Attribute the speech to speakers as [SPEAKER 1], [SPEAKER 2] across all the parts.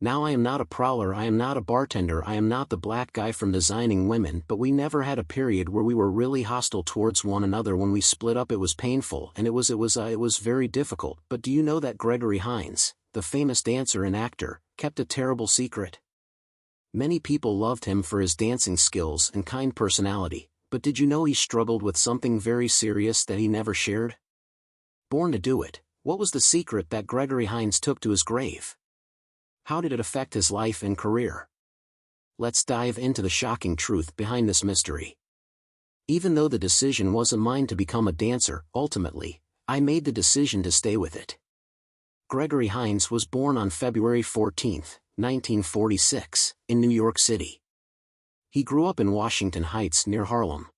[SPEAKER 1] Now I am not a prowler, I am not a bartender, I am not the black guy from Designing Women, but we never had a period where we were really hostile towards one another. When we split up it was painful and it was very difficult. But do you know that Gregory Hines, the famous dancer and actor, kept a terrible secret? Many people loved him for his dancing skills and kind personality, but did you know he struggled with something very serious that he never shared? Born to do it, what was the secret that Gregory Hines took to his grave? How did it affect his life and career? Let's dive into the shocking truth behind this mystery. Even though the decision wasn't mine to become a dancer, ultimately, I made the decision to stay with it. Gregory Hines was born on February 14, 1946, in New York City. He grew up in Washington Heights near Harlem.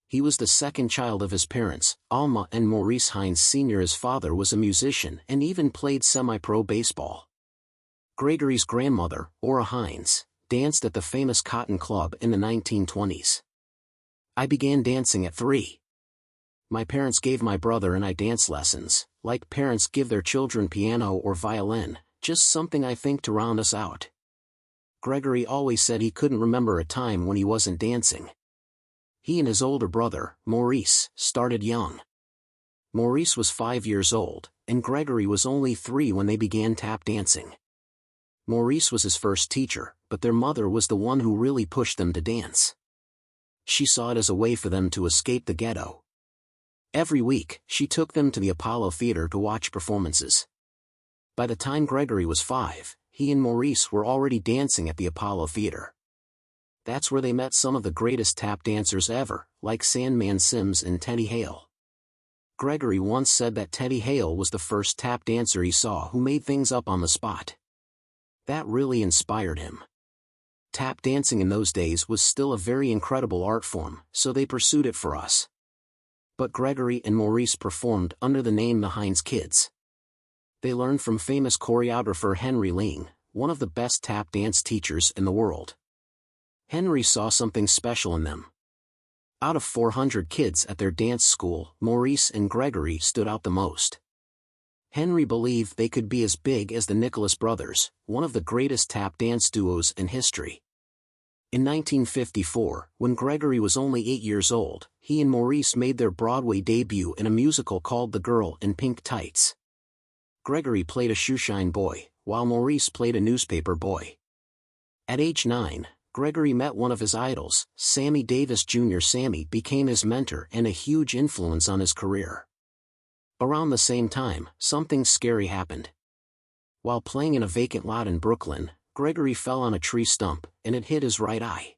[SPEAKER 1] He was the second child of his parents, Alma and Maurice Hines Sr. His father was a musician and even played semi-pro baseball. Gregory's grandmother, Ora Hines, danced at the famous Cotton Club in the 1920s. I began dancing at 3. My parents gave my brother and I dance lessons, like parents give their children piano or violin, just something I think to round us out. Gregory always said he couldn't remember a time when he wasn't dancing. He and his older brother, Maurice, started young. Maurice was 5 years old, and Gregory was only 3 when they began tap dancing. Maurice was his first teacher, but their mother was the one who really pushed them to dance. She saw it as a way for them to escape the ghetto. Every week, she took them to the Apollo Theater to watch performances. By the time Gregory was 5, he and Maurice were already dancing at the Apollo Theater. That's where they met some of the greatest tap dancers ever, like Sandman Sims and Teddy Hale. Gregory once said that Teddy Hale was the first tap dancer he saw who made things up on the spot. That really inspired him. Tap dancing in those days was still a very incredible art form, so they pursued it for us. But Gregory and Maurice performed under the name the Hines Kids. They learned from famous choreographer Henry Ling, one of the best tap dance teachers in the world. Henry saw something special in them. Out of 400 kids at their dance school, Maurice and Gregory stood out the most. Henry believed they could be as big as the Nicholas Brothers, one of the greatest tap dance duos in history. In 1954, when Gregory was only 8 years old, he and Maurice made their Broadway debut in a musical called The Girl in Pink Tights. Gregory played a shoeshine boy, while Maurice played a newspaper boy. At age 9, Gregory met one of his idols, Sammy Davis Jr. Sammy became his mentor and a huge influence on his career. Around the same time, something scary happened. While playing in a vacant lot in Brooklyn, Gregory fell on a tree stump, and it hit his right eye.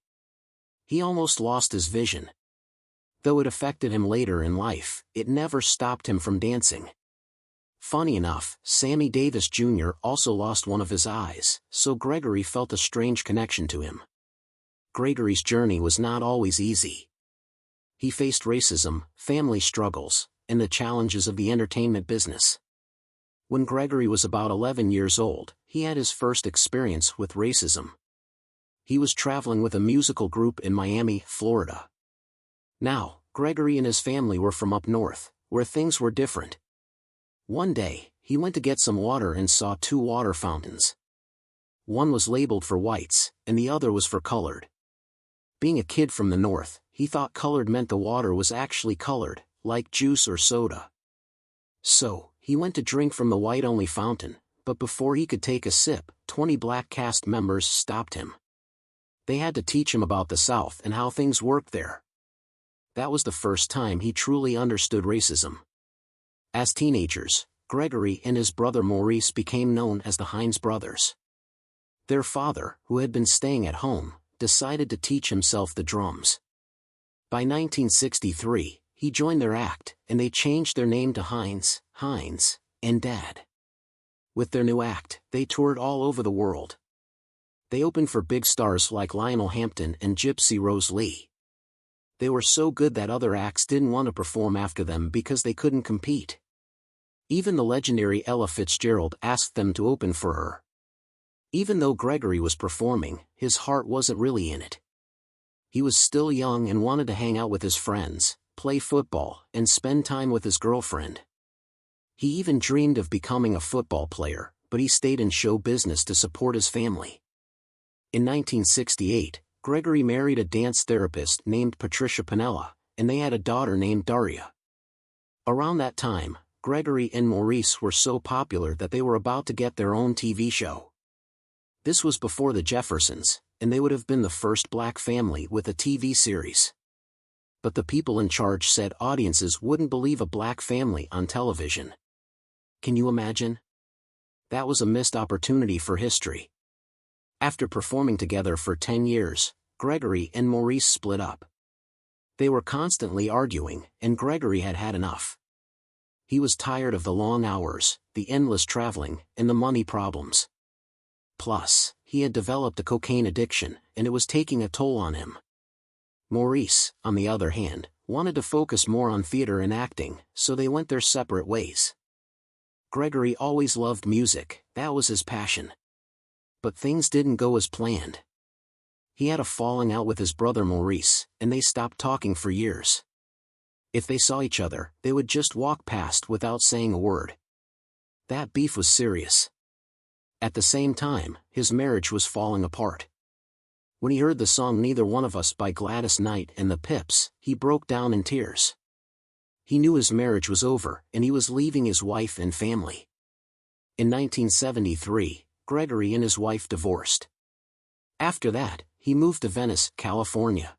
[SPEAKER 1] He almost lost his vision. Though it affected him later in life, it never stopped him from dancing. Funny enough, Sammy Davis Jr. also lost one of his eyes, so Gregory felt a strange connection to him. Gregory's journey was not always easy. He faced racism, family struggles, and the challenges of the entertainment business. When Gregory was about 11 years old, he had his first experience with racism. He was traveling with a musical group in Miami, Florida. Now, Gregory and his family were from up north, where things were different. One day, he went to get some water and saw 2 water fountains. One was labeled for whites, and the other was for colored. Being a kid from the north, he thought colored meant the water was actually colored, like juice or soda. So, he went to drink from the white-only fountain, but before he could take a sip, 20 black cast members stopped him. They had to teach him about the South and how things worked there. That was the first time he truly understood racism. As teenagers, Gregory and his brother Maurice became known as the Hines brothers. Their father, who had been staying at home, decided to teach himself the drums. By 1963, he joined their act, and they changed their name to Hines, and Dad. With their new act, they toured all over the world. They opened for big stars like Lionel Hampton and Gypsy Rose Lee. They were so good that other acts didn't want to perform after them because they couldn't compete. Even the legendary Ella Fitzgerald asked them to open for her. Even though Gregory was performing, his heart wasn't really in it. He was still young and wanted to hang out with his friends, play football, and spend time with his girlfriend. He even dreamed of becoming a football player, but he stayed in show business to support his family. In 1968, Gregory married a dance therapist named Patricia Pinella, and they had a daughter named Daria. Around that time, Gregory and Maurice were so popular that they were about to get their own TV show. This was before the Jeffersons, and they would have been the first black family with a TV series. But the people in charge said audiences wouldn't believe a black family on television. Can you imagine? That was a missed opportunity for history. After performing together for 10 years, Gregory and Maurice split up. They were constantly arguing, and Gregory had had enough. He was tired of the long hours, the endless traveling, and the money problems. Plus, he had developed a cocaine addiction, and it was taking a toll on him. Maurice, on the other hand, wanted to focus more on theater and acting, so they went their separate ways. Gregory always loved music, that was his passion. But things didn't go as planned. He had a falling out with his brother Maurice, and they stopped talking for years. If they saw each other, they would just walk past without saying a word. That beef was serious. At the same time, his marriage was falling apart. When he heard the song Neither One of Us by Gladys Knight and the Pips, he broke down in tears. He knew his marriage was over, and he was leaving his wife and family. In 1973, Gregory and his wife divorced. After that, he moved to Venice, California.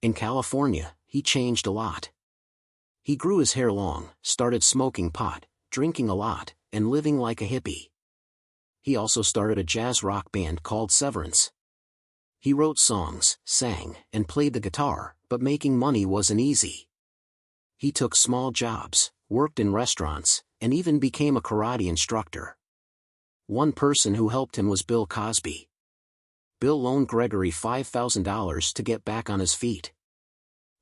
[SPEAKER 1] In California, he changed a lot. He grew his hair long, started smoking pot, drinking a lot, and living like a hippie. He also started a jazz rock band called Severance. He wrote songs, sang, and played the guitar, but making money wasn't easy. He took small jobs, worked in restaurants, and even became a karate instructor. One person who helped him was Bill Cosby. Bill loaned Gregory $5,000 to get back on his feet.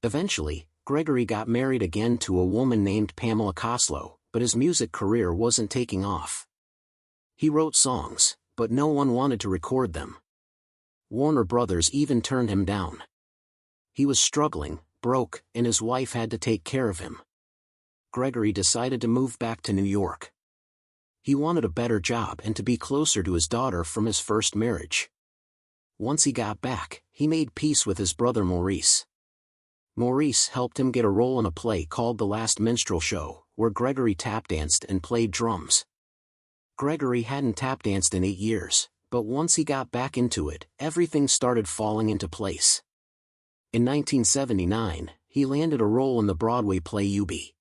[SPEAKER 1] Eventually, Gregory got married again to a woman named Pamela Coslow, but his music career wasn't taking off. He wrote songs, but no one wanted to record them. Warner Brothers even turned him down. He was struggling, broke, and his wife had to take care of him. Gregory decided to move back to New York. He wanted a better job and to be closer to his daughter from his first marriage. Once he got back, he made peace with his brother Maurice. Maurice helped him get a role in a play called The Last Minstrel Show, where Gregory tap-danced and played drums. Gregory hadn't tap-danced in 8 years, but once he got back into it, everything started falling into place. In 1979, he landed a role in the Broadway play Eubie.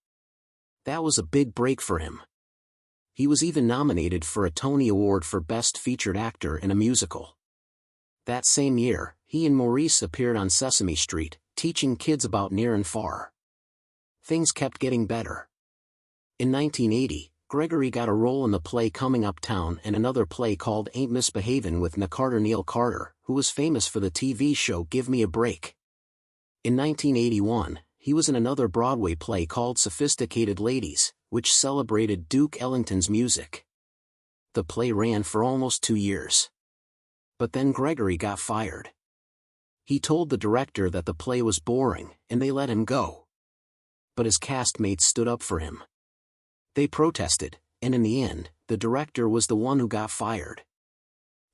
[SPEAKER 1] That was a big break for him. He was even nominated for a Tony Award for Best Featured Actor in a Musical. That same year, he and Maurice appeared on Sesame Street, teaching kids about near and far. Things kept getting better. In 1980, Gregory got a role in the play Coming Uptown and another play called Ain't Misbehavin' with Neil Carter, who was famous for the TV show Give Me a Break. In 1981, he was in another Broadway play called Sophisticated Ladies, which celebrated Duke Ellington's music. The play ran for almost 2 years. But then Gregory got fired. He told the director that the play was boring, and they let him go. But his castmates stood up for him. They protested, and in the end, the director was the one who got fired.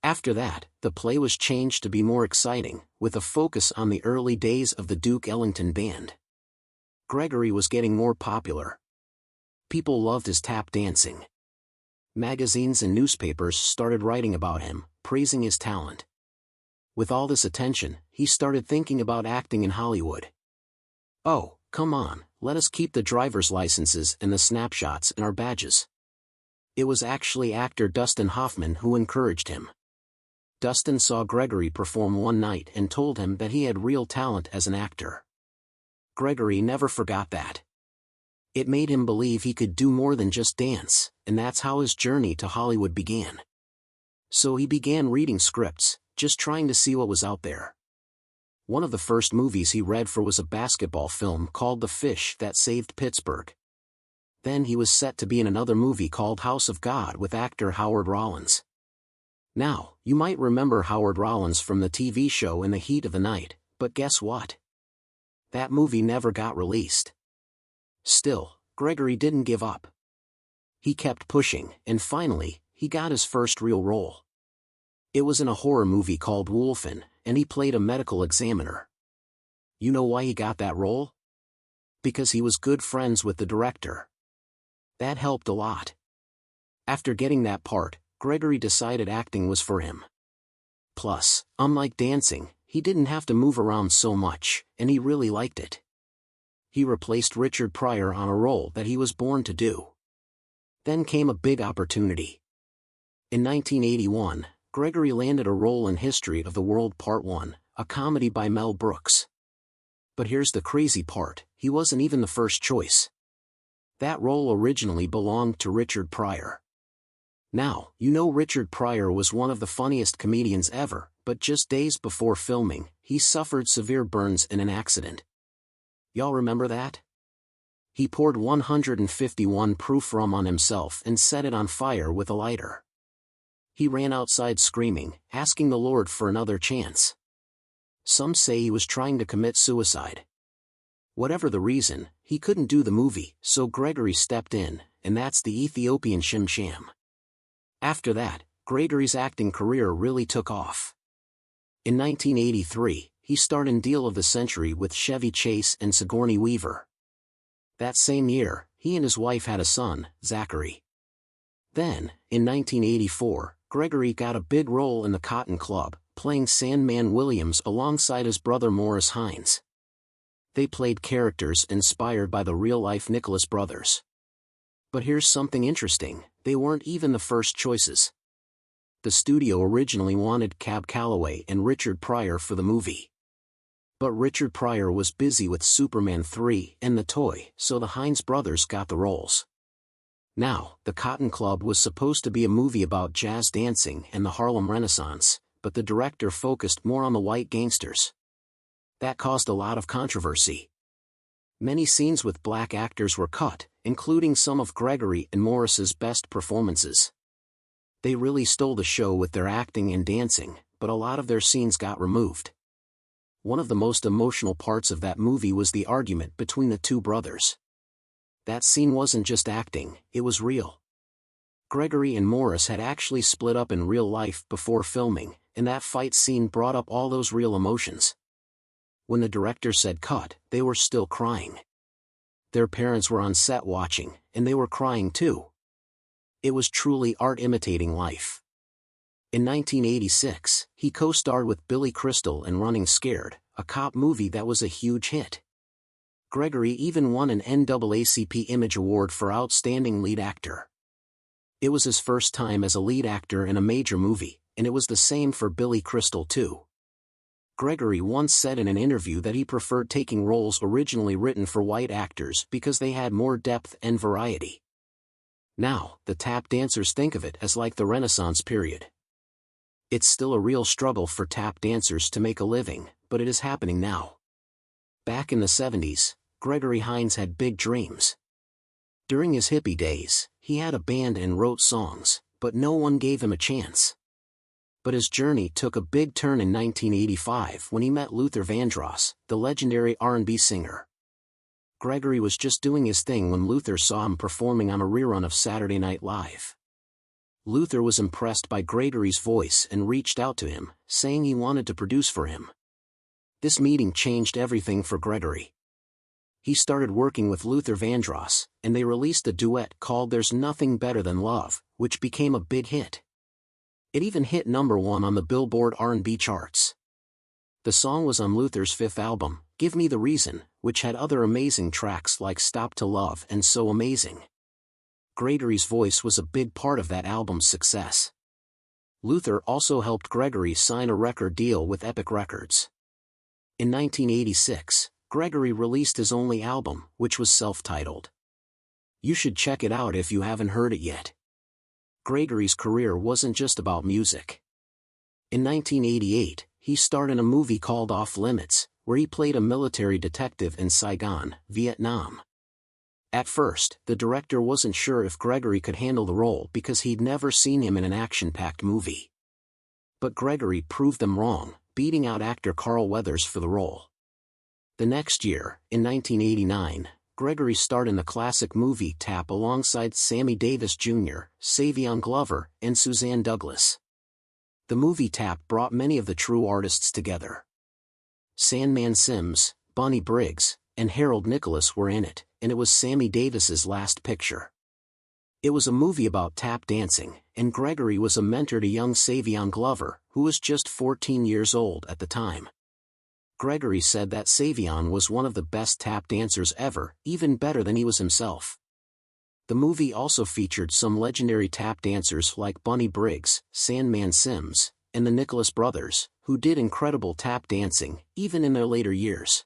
[SPEAKER 1] After that, the play was changed to be more exciting, with a focus on the early days of the Duke Ellington Band. Gregory was getting more popular. People loved his tap dancing. Magazines and newspapers started writing about him, praising his talent. With all this attention, he started thinking about acting in Hollywood. Oh, come on, let us keep the driver's licenses and the snapshots and our badges. It was actually actor Dustin Hoffman who encouraged him. Dustin saw Gregory perform one night and told him that he had real talent as an actor. Gregory never forgot that. It made him believe he could do more than just dance, and that's how his journey to Hollywood began. So he began reading scripts, just trying to see what was out there. One of the first movies he read for was a basketball film called The Fish That Saved Pittsburgh. Then he was set to be in another movie called House of God with actor Howard Rollins. Now, you might remember Howard Rollins from the TV show In the Heat of the Night, but guess what? That movie never got released. Still, Gregory didn't give up. He kept pushing, and finally, he got his first real role. It was in a horror movie called Wolfen, and he played a medical examiner. You know why he got that role? Because he was good friends with the director. That helped a lot. After getting that part, Gregory decided acting was for him. Plus, unlike dancing, he didn't have to move around so much, and he really liked it. He replaced Richard Pryor on a role that he was born to do. Then came a big opportunity. In 1981, Gregory landed a role in History of the World Part 1, a comedy by Mel Brooks. But here's the crazy part, he wasn't even the first choice. That role originally belonged to Richard Pryor. Now, you know Richard Pryor was one of the funniest comedians ever, but just days before filming, he suffered severe burns in an accident. Y'all remember that? He poured 151 proof rum on himself and set it on fire with a lighter. He ran outside screaming, asking the Lord for another chance. Some say he was trying to commit suicide. Whatever the reason, he couldn't do the movie, so Gregory stepped in, and that's the Ethiopian Shim Sham. After that, Gregory's acting career really took off. In 1983, he starred in Deal of the Century with Chevy Chase and Sigourney Weaver. That same year, he and his wife had a son, Zachary. Then, in 1984, Gregory got a big role in The Cotton Club, playing Sandman Williams alongside his brother Morris Hines. They played characters inspired by the real-life Nicholas brothers. But here's something interesting, they weren't even the first choices. The studio originally wanted Cab Calloway and Richard Pryor for the movie. But Richard Pryor was busy with Superman 3 and The Toy, so the Hines brothers got the roles. Now, The Cotton Club was supposed to be a movie about jazz dancing and the Harlem Renaissance, but the director focused more on the white gangsters. That caused a lot of controversy. Many scenes with black actors were cut, including some of Gregory and Morris's best performances. They really stole the show with their acting and dancing, but a lot of their scenes got removed. One of the most emotional parts of that movie was the argument between the two brothers. That scene wasn't just acting, it was real. Gregory and Morris had actually split up in real life before filming, and that fight scene brought up all those real emotions. When the director said cut, they were still crying. Their parents were on set watching, and they were crying too. It was truly art imitating life. In 1986, he co-starred with Billy Crystal in Running Scared, a cop movie that was a huge hit. Gregory even won an NAACP Image Award for Outstanding Lead Actor. It was his first time as a lead actor in a major movie, and it was the same for Billy Crystal too. Gregory once said in an interview that he preferred taking roles originally written for white actors because they had more depth and variety. Now, the tap dancers think of it as like the Renaissance period. It's still a real struggle for tap dancers to make a living, but it is happening now. Back in the 70s, Gregory Hines had big dreams. During his hippie days, he had a band and wrote songs, but no one gave him a chance. But his journey took a big turn in 1985 when he met Luther Vandross, the legendary R&B singer. Gregory was just doing his thing when Luther saw him performing on a rerun of Saturday Night Live. Luther was impressed by Gregory's voice and reached out to him, saying he wanted to produce for him. This meeting changed everything for Gregory. He started working with Luther Vandross, and they released a duet called There's Nothing Better Than Love, which became a big hit. It even hit #1 on the Billboard R&B charts. The song was on Luther's fifth album, Give Me the Reason, which had other amazing tracks like Stop to Love and So Amazing. Gregory's voice was a big part of that album's success. Luther also helped Gregory sign a record deal with Epic Records. In 1986, Gregory released his only album, which was self-titled. You should check it out if you haven't heard it yet. Gregory's career wasn't just about music. In 1988, he starred in a movie called Off Limits, where he played a military detective in Saigon, Vietnam. At first, the director wasn't sure if Gregory could handle the role because he'd never seen him in an action-packed movie. But Gregory proved them wrong, beating out actor Carl Weathers for the role. The next year, in 1989, Gregory starred in the classic movie Tap alongside Sammy Davis Jr., Savion Glover, and Suzanne Douglas. The movie Tap brought many of the true artists together. Sandman Sims, Bonnie Briggs, and Harold Nicholas were in it, and it was Sammy Davis's last picture. It was a movie about tap dancing, and Gregory was a mentor to young Savion Glover, who was just 14 years old at the time. Gregory said that Savion was one of the best tap dancers ever, even better than he was himself. The movie also featured some legendary tap dancers like Bonnie Briggs, Sandman Sims, and the Nicholas brothers, who did incredible tap dancing, even in their later years.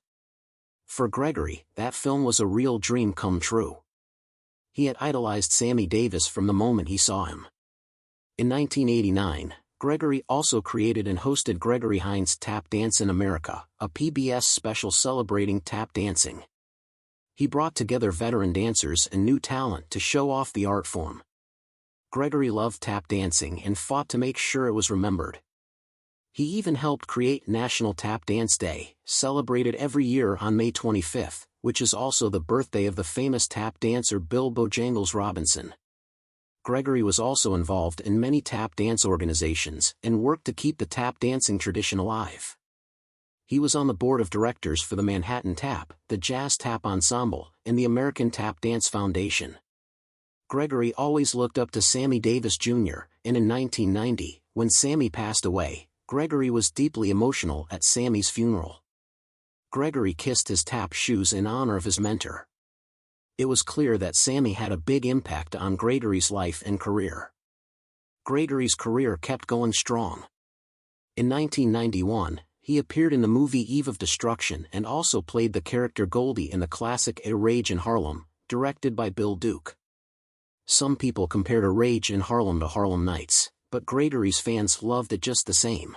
[SPEAKER 1] For Gregory, that film was a real dream come true. He had idolized Sammy Davis from the moment he saw him. In 1989, Gregory also created and hosted Gregory Hines' Tap Dance in America, a PBS special celebrating tap dancing. He brought together veteran dancers and new talent to show off the art form. Gregory loved tap dancing and fought to make sure it was remembered. He even helped create National Tap Dance Day, celebrated every year on May 25, which is also the birthday of the famous tap dancer Bill Bojangles Robinson. Gregory was also involved in many tap dance organizations and worked to keep the tap dancing tradition alive. He was on the board of directors for the Manhattan Tap, the Jazz Tap Ensemble, and the American Tap Dance Foundation. Gregory always looked up to Sammy Davis Jr., and in 1990, when Sammy passed away, Gregory was deeply emotional at Sammy's funeral. Gregory kissed his tap shoes in honor of his mentor. It was clear that Sammy had a big impact on Gregory's life and career. Gregory's career kept going strong. In 1991, he appeared in the movie Eve of Destruction and also played the character Goldie in the classic A Rage in Harlem, directed by Bill Duke. Some people compared A Rage in Harlem to Harlem Nights, but Gregory's fans loved it just the same.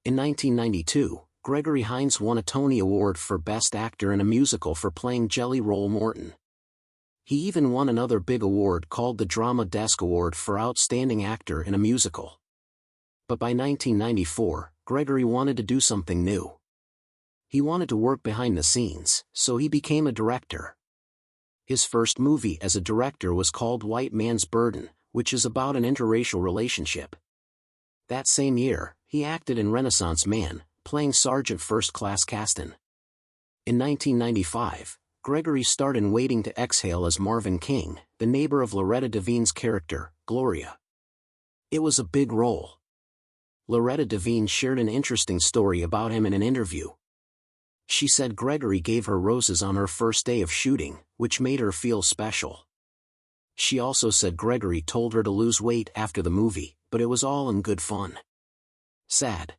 [SPEAKER 1] In 1992, Gregory Hines won a Tony Award for Best Actor in a Musical for playing Jelly Roll Morton. He even won another big award called the Drama Desk Award for Outstanding Actor in a Musical. But by 1994, Gregory wanted to do something new. He wanted to work behind the scenes, so he became a director. His first movie as a director was called White Man's Burden, which is about an interracial relationship. That same year, he acted in Renaissance Man, playing Sergeant First Class Caston. In 1995, Gregory starred in Waiting to Exhale as Marvin King, the neighbor of Loretta Devine's character, Gloria. It was a big role. Loretta Devine shared an interesting story about him in an interview. She said Gregory gave her roses on her first day of shooting, which made her feel special. She also said Gregory told her to lose weight after the movie, but it was all in good fun. Sad.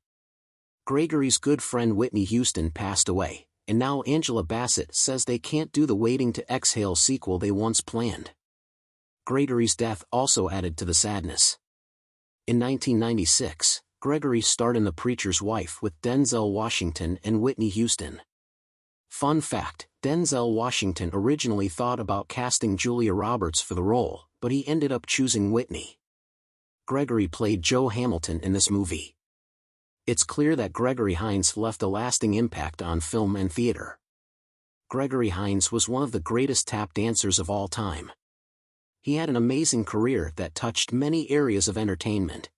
[SPEAKER 1] Gregory's good friend Whitney Houston passed away, and now Angela Bassett says they can't do the Waiting to Exhale sequel they once planned. Gregory's death also added to the sadness. In 1996, Gregory starred in The Preacher's Wife with Denzel Washington and Whitney Houston. Fun fact, Denzel Washington originally thought about casting Julia Roberts for the role, but he ended up choosing Whitney. Gregory played Joe Hamilton in this movie. It's clear that Gregory Hines left a lasting impact on film and theater. Gregory Hines was one of the greatest tap dancers of all time. He had an amazing career that touched many areas of entertainment.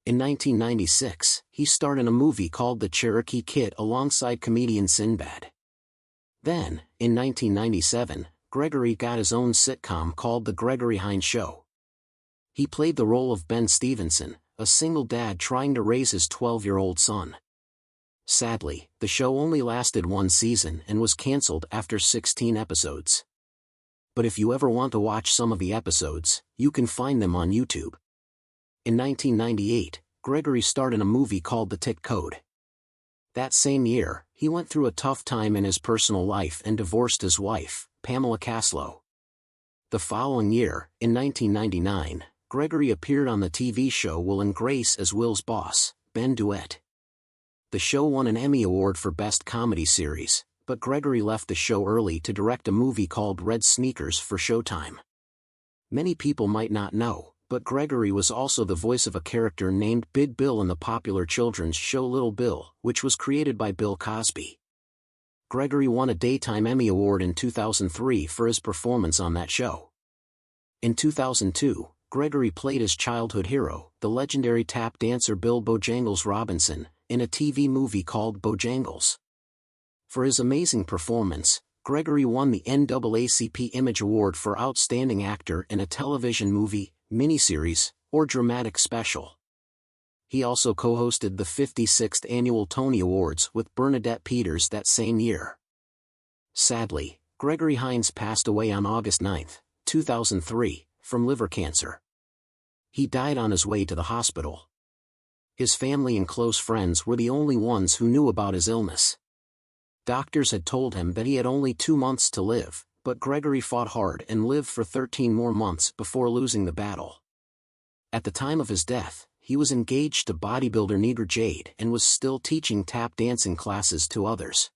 [SPEAKER 1] In 1996, he starred in a movie called The Cherokee Kid alongside comedian Sinbad. Then, in 1997, Gregory got his own sitcom called The Gregory Hines Show. He played the role of Ben Stevenson, a single dad trying to raise his 12-year-old son. Sadly, the show only lasted one season and was canceled after 16 episodes. But if you ever want to watch some of the episodes, you can find them on YouTube. In 1998, Gregory starred in a movie called The Tick Code. That same year, he went through a tough time in his personal life and divorced his wife, Pamela Caslow. The following year, in 1999, Gregory appeared on the TV show Will and Grace as Will's boss, Ben Duet. The show won an Emmy Award for Best Comedy Series, but Gregory left the show early to direct a movie called Red Sneakers for Showtime. Many people might not know, but Gregory was also the voice of a character named Big Bill in the popular children's show Little Bill, which was created by Bill Cosby. Gregory won a Daytime Emmy Award in 2003 for his performance on that show. In 2002, Gregory played his childhood hero, the legendary tap dancer Bill Bojangles Robinson, in a TV movie called Bojangles. For his amazing performance, Gregory won the NAACP Image Award for Outstanding Actor in a Television Movie, Miniseries, or Dramatic Special. He also co-hosted the 56th Annual Tony Awards with Bernadette Peters that same year. Sadly, Gregory Hines passed away on August 9, 2003, from liver cancer. He died on his way to the hospital. His family and close friends were the only ones who knew about his illness. Doctors had told him that he had only 2 months to live, but Gregory fought hard and lived for 13 more months before losing the battle. At the time of his death, he was engaged to bodybuilder Neidra Jade and was still teaching tap dancing classes to others.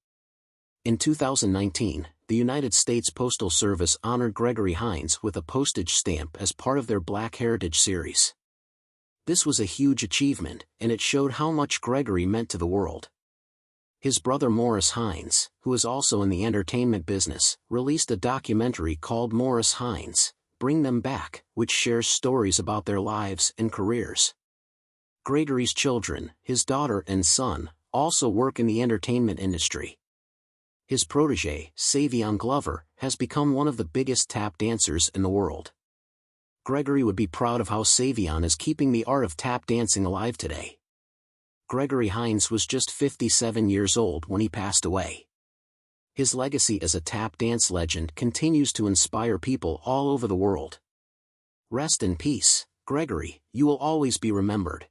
[SPEAKER 1] In 2019, the United States Postal Service honored Gregory Hines with a postage stamp as part of their Black Heritage series. This was a huge achievement, and it showed how much Gregory meant to the world. His brother Morris Hines, who is also in the entertainment business, released a documentary called Morris Hines, Bring Them Back, which shares stories about their lives and careers. Gregory's children, his daughter and son, also work in the entertainment industry. His protege, Savion Glover, has become one of the biggest tap dancers in the world. Gregory would be proud of how Savion is keeping the art of tap dancing alive today. Gregory Hines was just 57 years old when he passed away. His legacy as a tap dance legend continues to inspire people all over the world. Rest in peace, Gregory, you will always be remembered.